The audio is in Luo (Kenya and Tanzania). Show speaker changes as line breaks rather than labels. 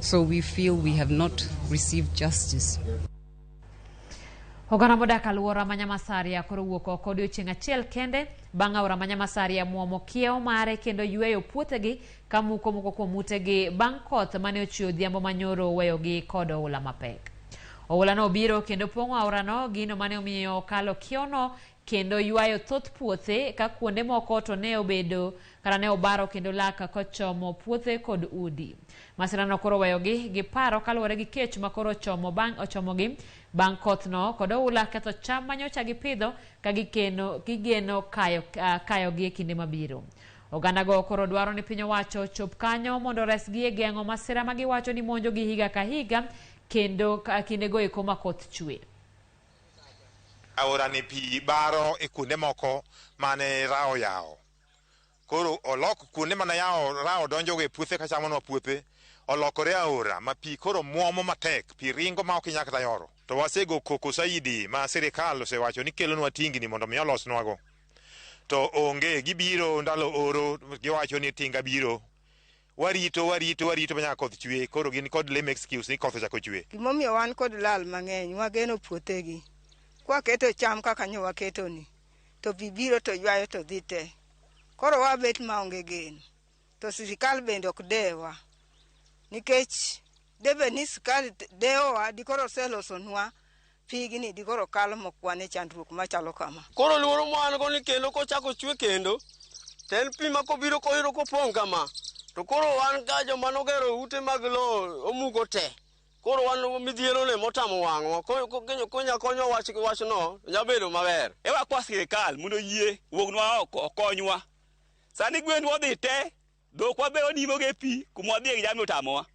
So we feel we have not received justice.
Oganda modak aluora Manyamasaria koro wuok oko odiochieng' achiel kende bang' aora Manyamasaria muomo kiewo mare kendo yweyo puothegi ka muko moko kuom utegi bang' koth mane ochwe odhiambo manyoro weyogi kod oula mapek. Oulano obiro kendo pong'o aorano, gino mane omiyo kalo kiewono kendo ywayo thoth puothe ka kuonde moko to ne obedo kata ne obaro kendo laka kochomo puothe kod udi. Masirano koro weyogi gi paro kaluwore gi kech makoro ochomogi bang' kothno kod oula ketho cham manyocha gipidho ka gigeno kayogi e kinde mabiro. Ogandago koro dwaro ni piny owacho chop kanyo mondo resgi e geng'o masira ma giwacho ni monjogi higa ka higa kendo kindego eko ma koth chwe.
Aora ni pi baro e kuonde moko mane rao yao. Koro olok kuonde mane rao donjo e puothe ka chamonwa puothe olokore aora ma pi koro muomo matek, pi ringo ma ok nyaka yoro. To wasego koko saidi ma sirikal osewacho ni kelonwa tingni mondo mi olosnwago. To onge gibiro ndalo oro giwacho ni tinga biro. Warito manyaka koth chwe, koro gin kod lame excuse ni koth ochako chwe.
Gimomiyo wan kod lal mang'eny, wageno puothegi. Kwa keto cham kaka nyo waketo ni, to bibiro to ywayo to dhi te. Koro wabet maonge geno. To sirikal bende ok dewa. Nikech debe ni sirikal dewa dikoro selosonwa pigni dikoro kalo mokwane chandruok machalo kama.
Koro luoro mwan go ni kendo kochako chwe kendo, ten pi makobiro koiro kopong' kama. To koro wan ga joma nogero ute mag lo omugo te. Koro wan midhiero ne motamo wang'wa. Konya konyo wachno nyabedo maber.
Ewa kwa sirikal mondo yie wuognwa oko okonywa. Sani gwen wadhi te, dhok wabe onimo ge pi kuma wadhi e jamni otamowa.